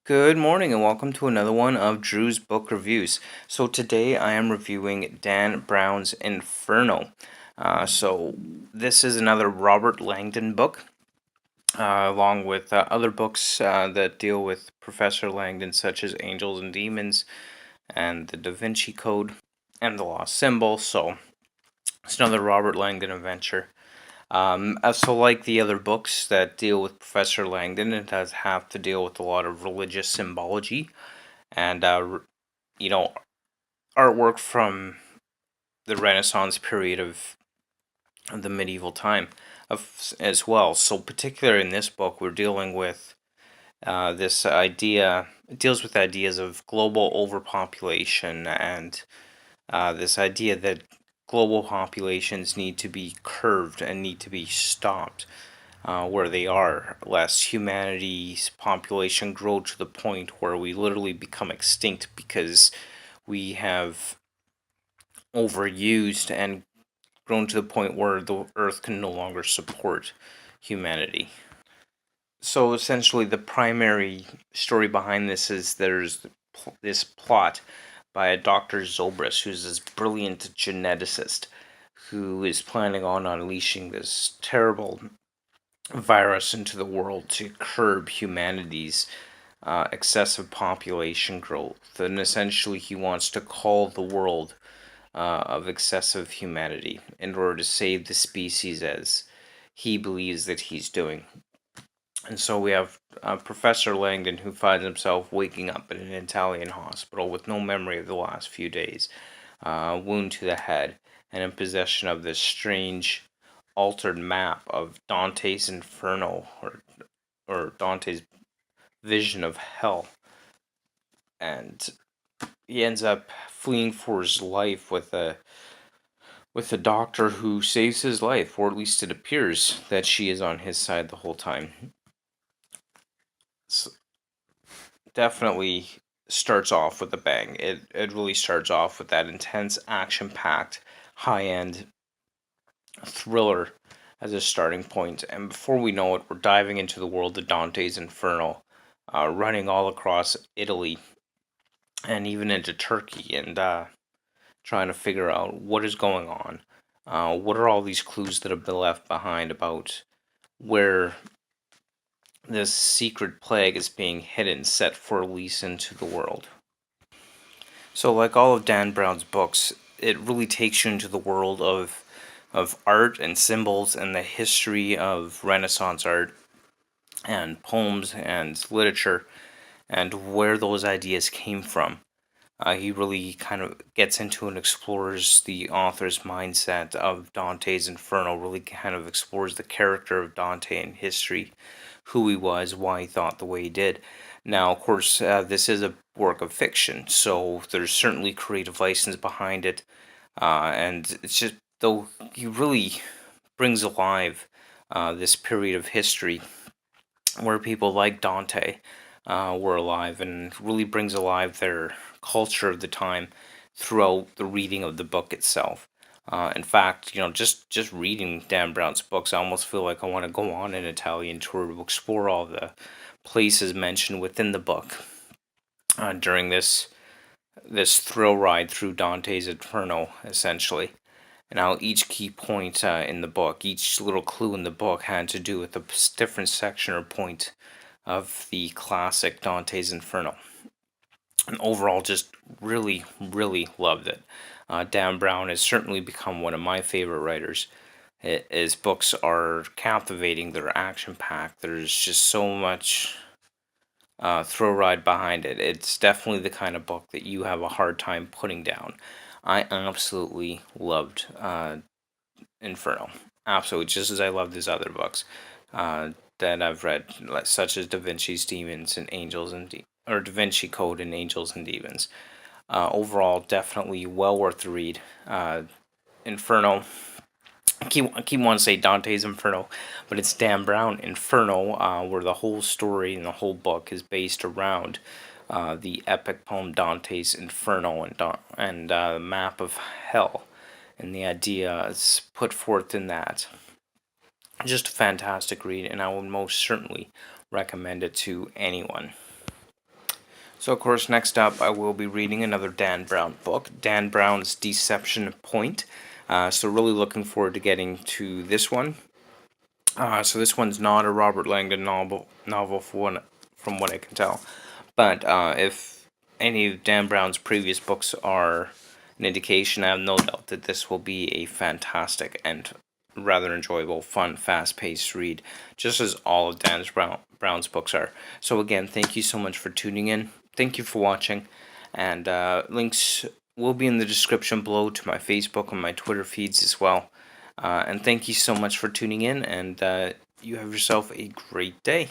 Good morning and welcome to another one of Drew's book reviews. So today I am reviewing Dan Brown's Inferno. So this is another Robert Langdon book, along with other books that deal with Professor Langdon, such as Angels and Demons and the Da Vinci Code and the Lost Symbol. So it's another Robert Langdon adventure. So like the other books that deal with Professor Langdon, it does have to deal with a lot of religious symbology and you know artwork from the Renaissance period of the medieval time as well. So particularly in this book, we're dealing with this idea. It deals with ideas of global overpopulation and this idea that global populations need to be curved and need to be stopped where they are, lest humanity's population grow to the point where we literally become extinct because we have overused and grown to the point where the earth can no longer support humanity. So essentially, the primary story behind this is there's this plot by a Dr. Zobrist, who's this brilliant geneticist who is planning on unleashing this terrible virus into the world to curb humanity's excessive population growth. And essentially, he wants to call the world of excessive humanity in order to save the species as he believes that he's doing. And so we have Professor Langdon, who finds himself waking up in an Italian hospital with no memory of the last few days, wound to the head, and in possession of this strange altered map of Dante's Inferno, or Dante's vision of hell. And he ends up fleeing for his life with a doctor who saves his life, or at least it appears that she is on his side the whole time. So definitely starts off with a bang. It really starts off with that intense, action-packed, high-end thriller as a starting point. And before we know it, we're diving into the world of Dante's Inferno, running all across Italy and even into Turkey, and trying to figure out what is going on. What are all these clues that have been left behind about where this secret plague is being hidden, set for release into the world? So, like all of Dan Brown's books, it really takes you into the world of art and symbols and the history of Renaissance art and poems and literature and where those ideas came from. He really kind of gets into and explores the author's mindset of Dante's Inferno, really kind of explores the character of Dante in history, who he was, why he thought the way he did. Now, of course, this is a work of fiction, so there's certainly creative license behind it, and it's just, though he really brings alive this period of history where people like Dante were alive, and really brings alive their culture of the time throughout the reading of the book itself. In fact, just reading Dan Brown's books, I almost feel like I want to go on an Italian tour to explore all the places mentioned within the book during this thrill ride through Dante's Inferno, essentially. And how each key point in the book, each little clue in the book, had to do with a different section or point of the classic Dante's Inferno. And overall, just really, really loved it. Dan Brown has certainly become one of my favorite writers. His books are captivating, they're action packed, there's just so much thrill ride behind it. It's definitely the kind of book that you have a hard time putting down. I absolutely loved Inferno. Absolutely, just as I loved his other books that I've read, such as Da Vinci's Demons and Angels or Da Vinci Code and Angels and Demons. Overall, definitely well worth the read. Inferno. I keep wanting to say Dante's Inferno, but it's Dan Brown Inferno, where the whole story and the whole book is based around the epic poem Dante's Inferno and the map of hell, and the idea is put forth in that. Just a fantastic read, and I would most certainly recommend it to anyone. So, of course, next up, I will be reading another Dan Brown book, Dan Brown's Deception Point. So, really looking forward to getting to this one. So, this one's not a Robert Langdon novel from what I can tell. But if any of Dan Brown's previous books are an indication, I have no doubt that this will be a fantastic and rather enjoyable, fun, fast-paced read, just as all of Brown's books are. So again, thank you so much for tuning in. Thank you for watching, and links will be in the description below to my Facebook and my Twitter feeds as well. And thank you so much for tuning in, and you have yourself a great day.